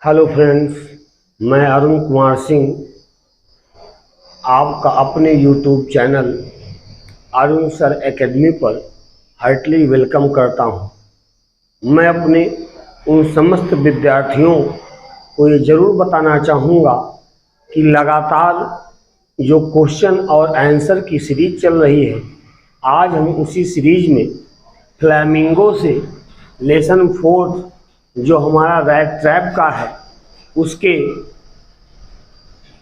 Hello friends, मैं अरुण कुमार सिंह आपका अपने YouTube channel Arun sir academy पर हार्टली वेलकम करता हूं। मैं अपने उन समस्त विद्यार्थियों को ये ज़रूर बताना चाहूँगा कि लगातार जो क्वेश्चन और आंसर की सीरीज चल रही है, आज हम उसी सीरीज में फ्लैमिंगो से लेसन 4 जो हमारा रैट ट्रैप का है उसके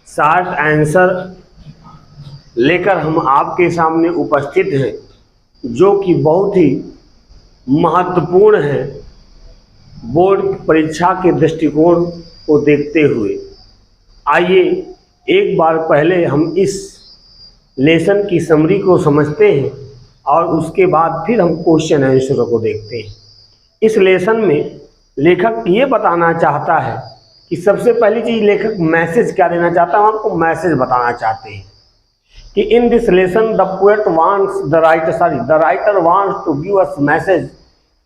शॉर्ट आंसर लेकर हम आपके सामने उपस्थित हैं, जो कि बहुत ही महत्वपूर्ण है बोर्ड परीक्षा के दृष्टिकोण को देखते हुए। आइए एक बार पहले हम इस लेसन की समरी को समझते हैं और उसके बाद फिर हम क्वेश्चन आंसर को देखते हैं। इस लेसन में लेखक ये बताना चाहता है कि सबसे पहली चीज लेखक मैसेज क्या देना चाहता है, हम आपको मैसेज बताना चाहते हैं कि in this lesson the poet wants the writer wants to give us message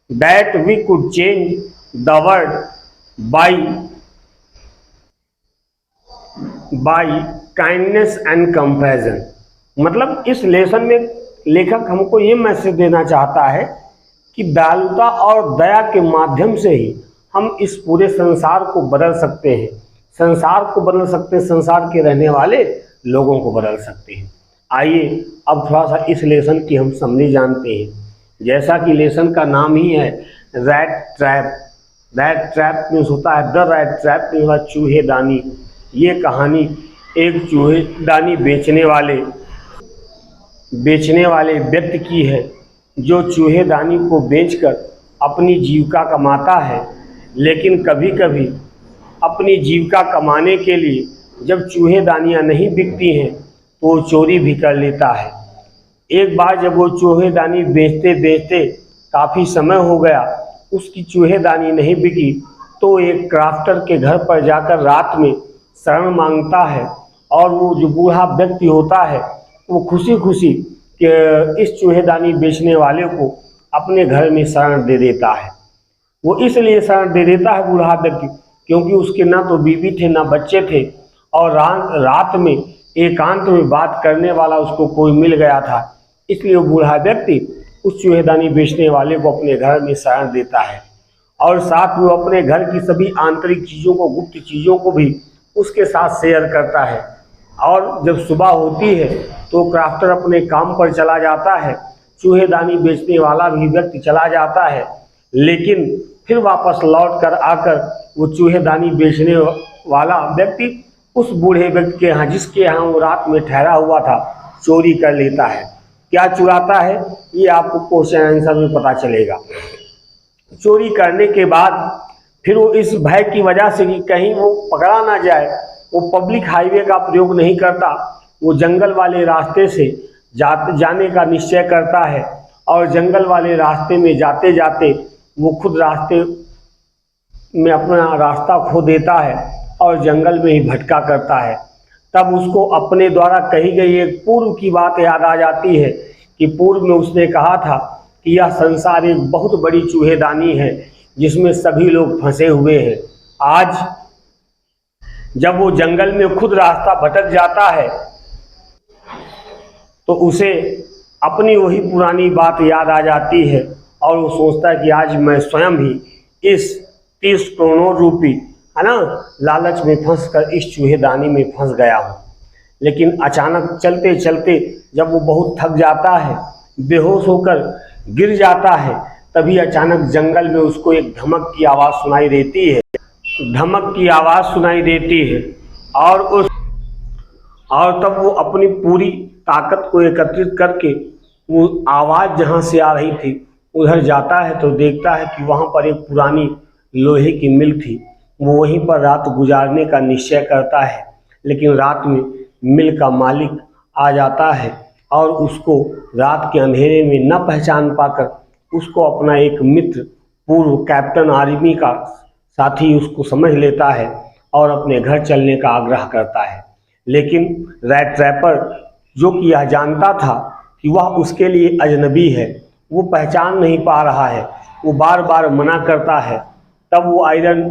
that we could change the world by kindness and compassion. मतलब इस लेसन में लेखक हमको ये मैसेज देना चाहता है कि दयालुता और दया के माध्यम से ही हम इस पूरे संसार को बदल सकते हैं, संसार को बदल सकते हैं, संसार के रहने वाले लोगों को बदल सकते हैं। आइए अब थोड़ा सा इस लेसन की हम समरी जानते हैं। जैसा कि लेसन का नाम ही है rat trap. Rat trap means होता है द रैट ट्रैप मीन्स होता है चूहेदानी। ये कहानी एक चूहेदानी बेचने वाले व्यक्ति की है, जो चूहेदानी को बेचकर अपनी जीविका कमाता है। लेकिन कभी कभी अपनी जीविका कमाने के लिए जब चूहेदानियाँ नहीं बिकती हैं तो वो चोरी भी कर लेता है। एक बार जब वो चूहेदानी बेचते बेचते काफ़ी समय हो गया, उसकी चूहेदानी नहीं बिकी, तो एक क्राफ्टर के घर पर जाकर रात में शरण मांगता है और वो जो बूढ़ा व्यक्ति होता है वो खुशी खुशी इस चूहेदानी बेचने वाले को अपने घर में शरण दे देता है। वो इसलिए शरण दे देता है बूढ़ा व्यक्ति क्योंकि उसके ना तो बीवी थे ना बच्चे थे, और रात में एकांत में बात करने वाला उसको कोई मिल गया था। इसलिए वो बूढ़ा व्यक्ति उस चूहेदानी बेचने वाले को अपने घर में शरण देता है और साथ में अपने घर की सभी आंतरिक चीज़ों को, गुप्त चीज़ों को भी उसके साथ शेयर करता है। और जब सुबह होती है तो क्राफ्टर अपने काम पर चला जाता है, चूहेदानी बेचने वाला भी व्यक्ति चला जाता है, लेकिन फिर वापस लौट कर आकर वो चूहेदानी बेचने वाला व्यक्ति उस बूढ़े व्यक्ति के यहाँ, जिसके यहाँ वो रात में ठहरा हुआ था, चोरी कर लेता है। क्या चुराता है ये आपको क्वेश्चन आंसर में पता चलेगा। चोरी करने के बाद फिर वो इस भय की वजह से कि कहीं वो पकड़ा ना जाए, वो पब्लिक हाईवे का प्रयोग नहीं करता, वो जंगल वाले रास्ते से जाने का निश्चय करता है। और जंगल वाले रास्ते में जाते जाते वो खुद रास्ते में अपना रास्ता खो देता है और जंगल में ही भटका करता है। तब उसको अपने द्वारा कही गई एक पूर्व की बात याद आ जाती है कि पूर्व में उसने कहा था कि यह संसार एक बहुत बड़ी चूहेदानी है जिसमें सभी लोग फंसे हुए हैं। आज जब वो जंगल में खुद रास्ता भटक जाता है तो उसे अपनी वही पुरानी बात याद आ जाती है और वो सोचता है कि आज मैं स्वयं ही इस 30 करोड़ रूपी लालच में फंसकर इस चूहेदानी में फंस गया हूँ। लेकिन अचानक चलते चलते जब वो बहुत थक जाता है, बेहोश होकर गिर जाता है, तभी अचानक जंगल में उसको एक धमक की आवाज़ सुनाई देती है और तब वो अपनी पूरी ताकत को एकत्रित करके वो आवाज़ जहाँ से आ रही थी उधर जाता है तो देखता है कि वहाँ पर एक पुरानी लोहे की मिल थी। वो वहीं पर रात गुजारने का निश्चय करता है, लेकिन रात में मिल का मालिक आ जाता है और उसको रात के अंधेरे में न पहचान पाकर उसको अपना एक मित्र, पूर्व कैप्टन आर्मी का साथी उसको समझ लेता है और अपने घर चलने का आग्रह करता है। लेकिन रैट ट्रैपर, जो कि यह जानता था कि वह उसके लिए अजनबी है, वो पहचान नहीं पा रहा है, वो बार बार मना करता है। तब वो आयरन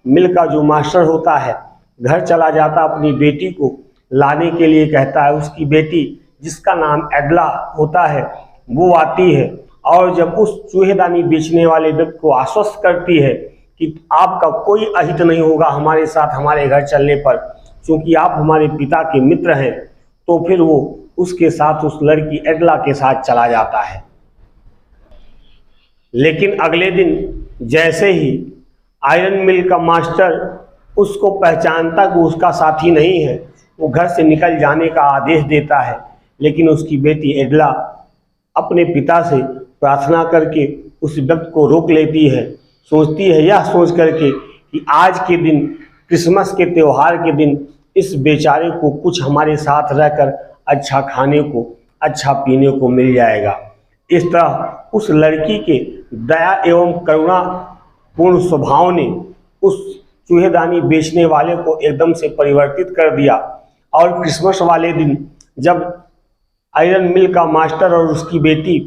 मिल का जो मास्टर होता है घर चला जाता, अपनी बेटी को लाने के लिए कहता है। उसकी बेटी जिसका नाम एडला होता है वो आती है और जब उस चूहेदानी बेचने वाले व्यक्ति को आश्वस्त करती है कि आपका कोई अहित नहीं होगा हमारे साथ हमारे घर चलने पर, क्योंकि आप हमारे पिता के मित्र हैं, तो फिर वो उसके साथ उस लड़की एडला के साथ चला जाता है। लेकिन अगले दिन जैसे ही आयरन मिल का मास्टर उसको पहचानता कि उसका साथी नहीं है, वो घर से निकल जाने का आदेश देता है। लेकिन उसकी बेटी एडला अपने पिता से प्रार्थना करके उस व्यक्ति को रोक लेती है। सोचती है यह सोच करके कि आज के दिन, क्रिसमस के त्यौहार के दिन, इस बेचारे को कुछ हमारे साथ रहकर अच्छा खाने को, अच्छा पीने को मिल जाएगा। इस तरह उस लड़की के दया एवं करुणा पूर्ण स्वभाव ने उस चूहेदानी बेचने वाले को एकदम से परिवर्तित कर दिया। और क्रिसमस वाले दिन जब आयरन मिल का मास्टर और उसकी बेटी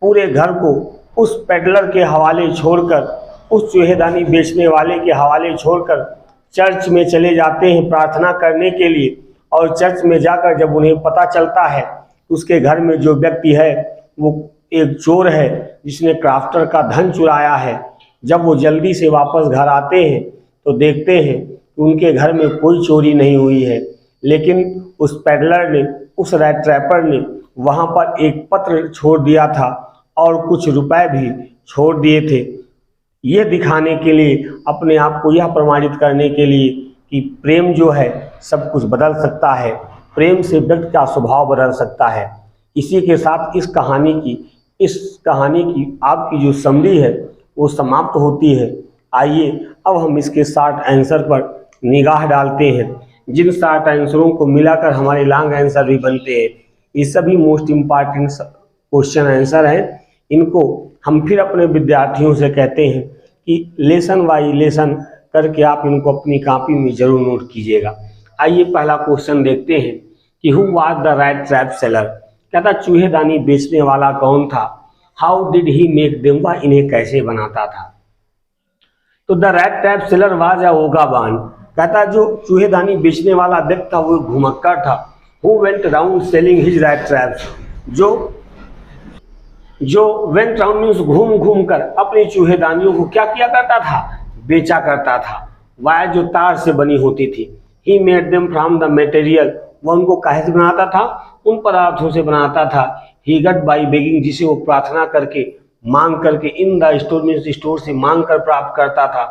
पूरे घर को उस पेडलर के हवाले छोड़कर, उस चूहेदानी बेचने वाले के हवाले छोड़कर चर्च में चले जाते हैं प्रार्थना करने के लिए। और चर्च में जाकर जब उन्हें पता चलता है उसके घर में जो व्यक्ति है वो एक चोर है जिसने क्राफ्टर का धन चुराया है। जब वो जल्दी से वापस घर आते हैं तो देखते हैं कि उनके घर में कोई चोरी नहीं हुई है, लेकिन उस पेडलर ने, उस रैट ट्रैपर ने वहाँ पर एक पत्र छोड़ दिया था और कुछ रुपए भी छोड़ दिए थे, ये दिखाने के लिए, अपने आप को यह प्रमाणित करने के लिए कि प्रेम जो है सब कुछ बदल सकता है, प्रेम से व्यक्ति का स्वभाव बदल सकता है। इसी के साथ इस कहानी की आपकी जो समरी है वो समाप्त होती है। आइए अब हम इसके शॉर्ट आंसर पर निगाह डालते हैं, जिन शॉर्ट आंसरों को मिलाकर हमारे लॉन्ग आंसर भी बनते हैं। ये सभी मोस्ट इम्पॉर्टेंट क्वेश्चन आंसर हैं। इनको हम फिर अपने विद्यार्थियों से कहते हैं कि लेसन बाई लेसन करके आप इनको अपनी कॉपी में जरूर नोट कीजिएगा। आइए पहला क्वेश्चन देखते हैं कि who was the rat trap seller. कहता चूहेदानी बेचने वाला कौन था। How did he make them, वह इन्हें कैसे बनाता था। तो the rat trap seller was a vagabond. कहता जो चूहेदानी बेचने वाला व्यक्ति था वो घुमक्कड़ था। Who went round selling his rat traps, जो वेंट राउंड मीन्स घूम घूम कर अपनी चूहेदानियों को क्या किया करता था, बेचा करता था। वायर जो तार से बनी होती थी। He made them from the material, वह उनको काहे से बनाता था, उन पदार्थों से बनाता था। ही गट बाई बेगिंग, जिसे वो प्रार्थना करके, मांग करके, in the store means store से मांग कर प्राप्त करता था।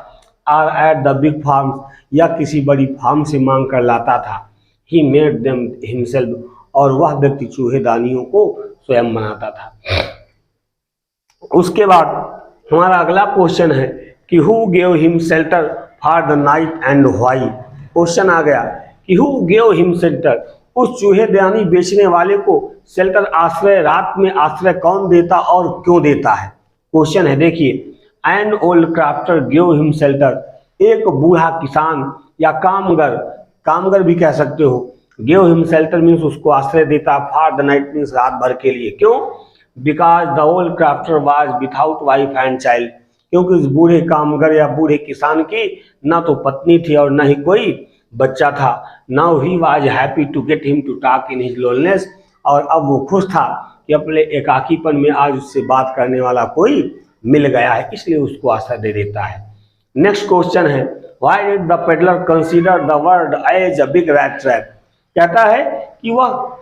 Or at the big farm, या किसी बड़ी फार्म से मांग कर लाता था। ही मेड देम हिमसेल्फ, और वह व्यक्ति चूहेदानियों को स्वयं बनाता था। उसके बाद हमारा अगला क्वेश्चन है कि who gave him shelter for the night and why. Question आ गया कि हु गेव हिम शेल्टर, उस चूहेदानी बेचने वाले को शेल्टर, आश्रय, रात में आश्रय कौन देता और क्यों देता है। क्वेश्चन है देखिए, an old crafter gave him shelter, एक बूढ़ा किसान या कामगर भी कह सकते हो, गेव हिम शेल्टर मीन्स उसको आश्रय देता, फॉर द नाइट मीन्स रात भर के लिए। क्यों, because the old crafter was without wife and child, क्योंकि उस बूढ़े कामगर या बूढ़े किसान की ना तो पत्नी थी और ना ही कोई बच्चा था। Now he was happy to get him to talk in his loneliness, और अब वो खुश था कि अपने एकाकीपन में आज उससे बात करने वाला कोई मिल गया है, इसलिए उसको आश्रय दे देता है। नेक्स्ट क्वेश्चन है, why did the peddler consider the world as a big rat trap. कहता है कि वह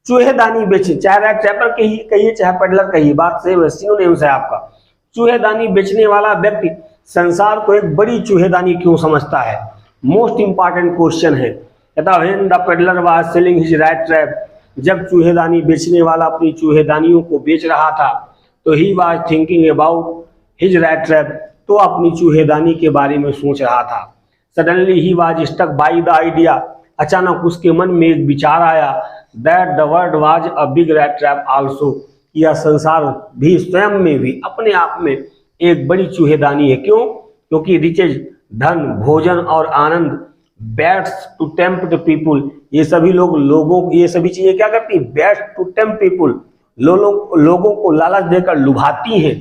चूहेदानी बेचे, चाहे रैट ट्रैपर कहिए चाहे पेडलर कहिए, बात सेम है, सिनोनिम्स है आपका। चूहेदानी बेचने वाला व्यक्ति संसार को एक बड़ी चूहेदानी क्यों समझता है। मोस्ट इंपॉर्टेंट क्वेश्चन है। कहता when the peddler was selling his rat trap, जब चूहेदानी बेचने वाला अपनी चूहेदानियों को बेच रहा था, तो he was thinking about his rat trap, तो अपनी चूहेदानी के बारे में सोच रहा था। Suddenly he was stuck by the idea, अचानक उसके मन में एक विचार आया, that the world was a big rat trap also, यह संसार भी स्वयं में भी अपने आप में एक बड़ी चूहेदानी है। क्यों, क्योंकि रिचेज, धन, भोजन और आनंद, बैट्स टू टेम्प्ट पीपुल, ये सभी ये सभी चीजें क्या करती है, बैट्स टू टेम्प्ट पीपुल, लोगों को लालच देकर लुभाती हैं।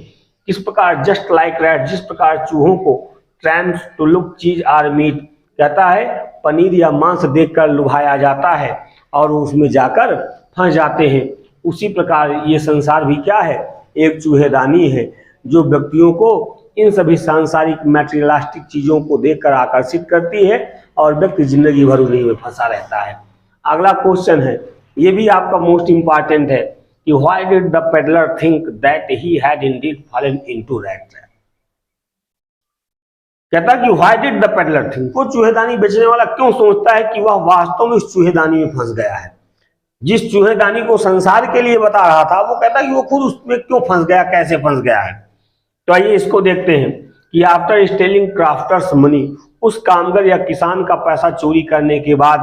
किस प्रकार, जस्ट लाइक रैट, जिस प्रकार चूहों को ट्रैम्स टू लुक चीज आर मीट, कहता है पनीर या मांस देखकर लुभाया जाता है और उसमें जाकर फंस जाते हैं। उसी प्रकार ये संसार भी क्या है, एक चूहेदानी है जो व्यक्तियों को इन सभी सांसारिक मैटेरियलिस्टिक चीज़ों को देखकर आकर्षित करती है और व्यक्ति जिंदगी भर उन्हीं में फंसा रहता है। अगला क्वेश्चन है, ये भी आपका मोस्ट इंपॉर्टेंट है कि why did the peddler think that he had Indeed fallen into rat trap. कहता कि why did the peddler think, वो चूहेदानी बेचने वाला क्यों सोचता है कि वह वास्तव में उस चूहेदानी में फंस गया है। जिस चूहेदानी को संसार के लिए बता रहा था वो कहता कि वो खुद उसमें क्यों फंस गया, कैसे फंस गया है। तो आइए इसको देखते हैं कि आफ्टर स्टेलिंग क्राफ्टर्स मनी, उस कामगर या किसान का पैसा चोरी करने के बाद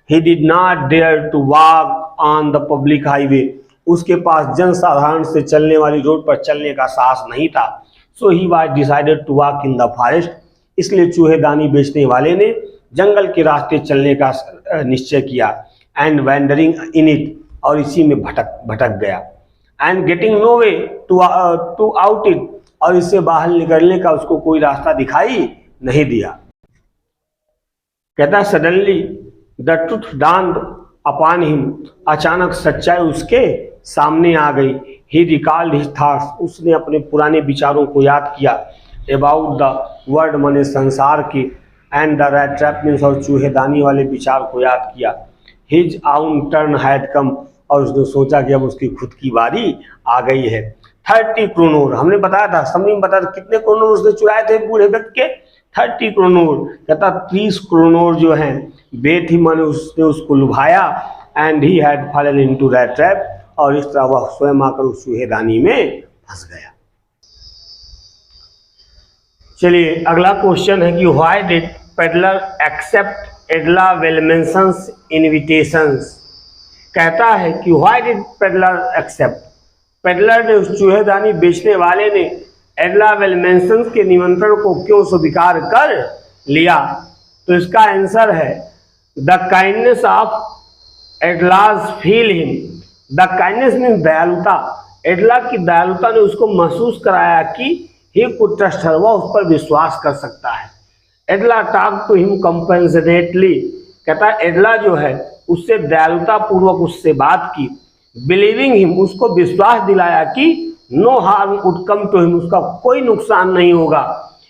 he did not dare to walk on the public highway, उसके पास जनसाधारण से चलने वाली रोड पर चलने का साहस नहीं था। So he was decided to walk in the forest, इसलिए चूहेदानी बेचने वाले ने जंगल के रास्ते चलने का निश्चय किया। एंड वैंडरिंग इन इट, और इसी में भटक गया। And getting no way to out it, और इससे बाहर निकलने का उसको कोई रास्ता दिखाई नहीं दिया। कहता suddenly the truth dawned upon him, अचानक सच्चाई उसके सामने आ गई। ही रिकॉल्ड हिज थॉट्स, उसने अपने पुराने विचारों को याद किया। अबाउट द वर्ल्ड, माने संसार की। And the rat trap means, और चूहेदानी वाले विचार को याद किया। हिज आउन टर्न हैड कम, और उसने सोचा कि अब उसकी खुद की बारी आ गई है। 30 क्रोनोर, हमने बताया था, समझ में बताया था कितने क्रोनोर उसने चुराए थे बूढ़े व्यक्ति के, 30 क्रोनोर। कहता 30 क्रोनोर जो हैं बेथ ही, माने उसने उसको लुभाया। And he had fallen into rat trap, और इस तरह वह स्वयं आकर उस चूहेदानी में फंस गया। चलिए अगला क्वेश्चन है कि why did peddler accept Edla Willmansson's invitations. कहता है कि why did peddler accept, peddler ने, उस चूहेदानी बेचने वाले ने एडला वेलमेंसन्स के निमंत्रण को क्यों स्वीकार कर लिया। तो इसका आंसर है the kindness of Edla's feel him. The kindness means दयालुता, एडला की दयालुता ने उसको महसूस कराया कि ही कुड ट्रस्ट हर, वह उस पर विश्वास कर सकता है। एडला टॉक टू हिम कंपेंसेटेटली, कहता है एडला जो है उससे दयालुता पूर्वक उससे बात की। बिलीविंग हिम, उसको विश्वास दिलाया कि no harm would come to him, उसका कोई नुकसान नहीं होगा।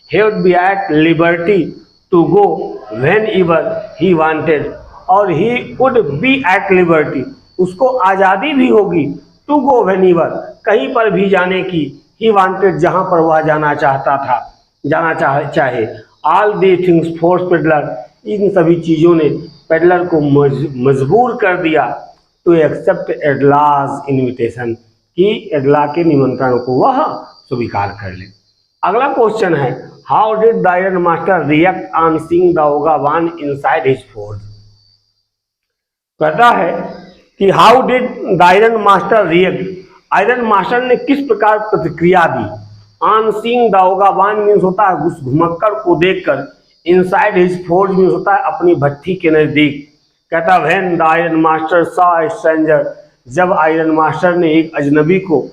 He would be at liberty to go whenever he wanted, और he would be at liberty, उसको आज़ादी भी होगी टू गो व्हेन एवर, कहीं पर भी जाने की। ही वांटेड, जहाँ पर वह जाना चाहता था, जाना चाहे। All the things force peddler, इन सभी चीज़ों ने पेडलर को मजबूर कर दिया टू एक्सेप्ट एडलाज इन्विटेशन, कि एडला के निमंत्रण को वह स्वीकार कर ले। अगला क्वेश्चन है how did the iron master react on seeing the vagabond inside his forge. कहता है कि how did the iron master react, iron master ने किस प्रकार प्रतिक्रिया दी। On seeing the vagabond means होता है उस घुमक्कड़ को देखकर, इनसाइड हिज फोर्ज मीन्स होता है अपनी भट्ठी के नजदीक। कहता when the iron master saw a stranger, जब आयरन मास्टर ने एक अजनबी को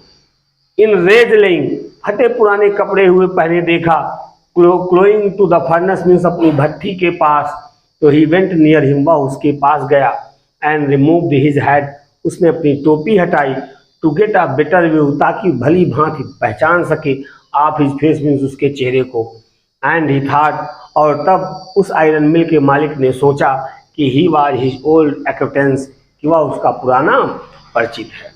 इन रेज लेइंग, फटे पुराने कपड़े हुए पहने देखा। क्लोइंग टू द फर्नेस मीन्स अपनी भट्ठी के पास। तो ही वेंट नियर हिम, वह उसके पास गया। एंड रिमूव्ड हिज हैट, उसने अपनी टोपी हटाई। To get a better view, ताकि भली भांति पहचान सके आप हिज फेस मीन्स उसके चेहरे को। एंड ही थॉट, और तब उस आयरन मिल के मालिक ने सोचा कि he was his old acquaintance, कि वह उसका पुराना परिचित है।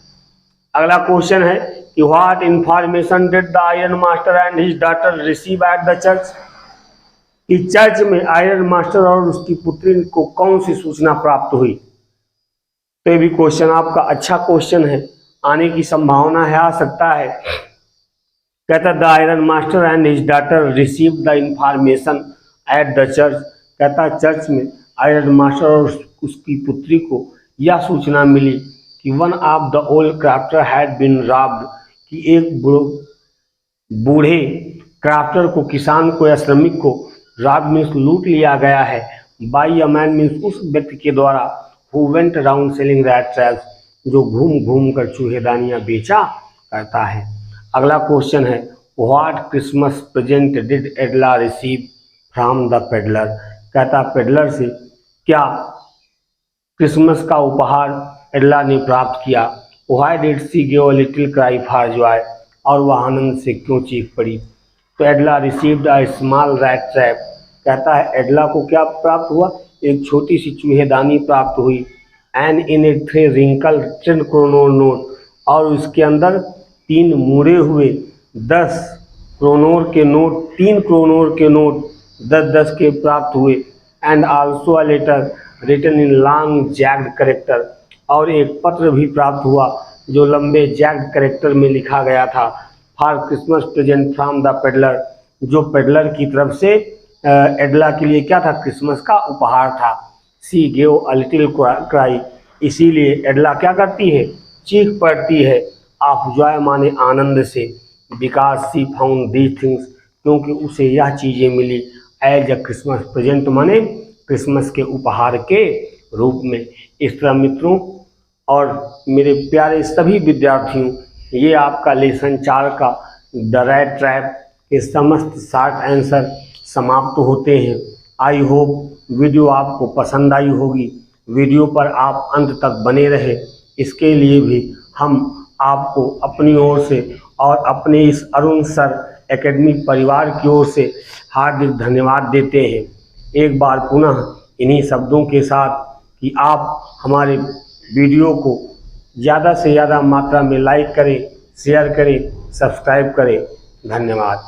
अगला क्वेश्चन है कि what information did the iron master and his daughter receive at the church, कि चर्च में आयरन मास्टर और उसकी पुत्री को कौन सी सूचना प्राप्त हुई। तो ये भी क्वेश्चन आपका अच्छा क्वेश्चन है, आने की संभावना है, आ सकता है। कहता the iron master and his daughter receive the information at the church, कहता चर्च में आयरन मास्टर और उसकी पुत्री को यह सूचना मिली कि one of the old crafter had been robbed, कि एक बूढ़े क्राफ्टर को, किसान को या श्रमिक को, रॉब मीन्स लूट लिया गया है, बाई अ मैन मीन्स उस व्यक्ति के द्वारा, who went around selling rat traps, जो घूम घूम कर चूहेदानियाँ बेचा करता है। अगला क्वेश्चन है what Christmas present did Edla receive, from the peddler. कहता पेडलर से क्या क्रिसमस का उपहार एडला ने प्राप्त किया। Why did she give a little cry for joy, और वह आनंद से क्यों चीख पड़ी। तो Edla received a small rat trap. कहता है एडला को क्या प्राप्त हुआ, एक छोटी सी चूहेदानी प्राप्त हुई। And in it 3 wrinkle 10 kronor note, और उसके अंदर 3 मुड़े हुए 10 क्रोनोर के नोट, 3 क्रोनोर के नोट 10-10 के प्राप्त हुए। And also a letter written in long jagged character, और एक पत्र भी प्राप्त हुआ जो लंबे जैग्ड करेक्टर में लिखा गया था। For Christmas present from the peddler, जो पेडलर की तरफ से एडला के लिए क्या था, क्रिसमस का उपहार था। सी गेव अ लिटिल क्राई, इसीलिए एडला क्या करती है, चीख पड़ती है। ऑफ जॉय माने आनंद से। Because she found these things, क्योंकि उसे यह चीज़ें मिली। एज अ क्रिसमस प्रेजेंट माने क्रिसमस के उपहार के रूप में। इस तरह मित्रों और मेरे प्यारे सभी विद्यार्थियों, ये आपका लेसन 4 का द रैट ट्रैप के समस्त शॉर्ट आंसर समाप्त होते हैं। आई होप वीडियो आपको पसंद आई होगी। वीडियो पर आप अंत तक बने रहे, इसके लिए भी हम आपको अपनी ओर से और अपने इस अरुण सर एकेडमी परिवार की ओर से हार्दिक धन्यवाद देते हैं। एक बार पुनः इन्हीं शब्दों के साथ कि आप हमारे वीडियो को ज़्यादा से ज़्यादा मात्रा में लाइक करें, शेयर करें, सब्सक्राइब करें। धन्यवाद।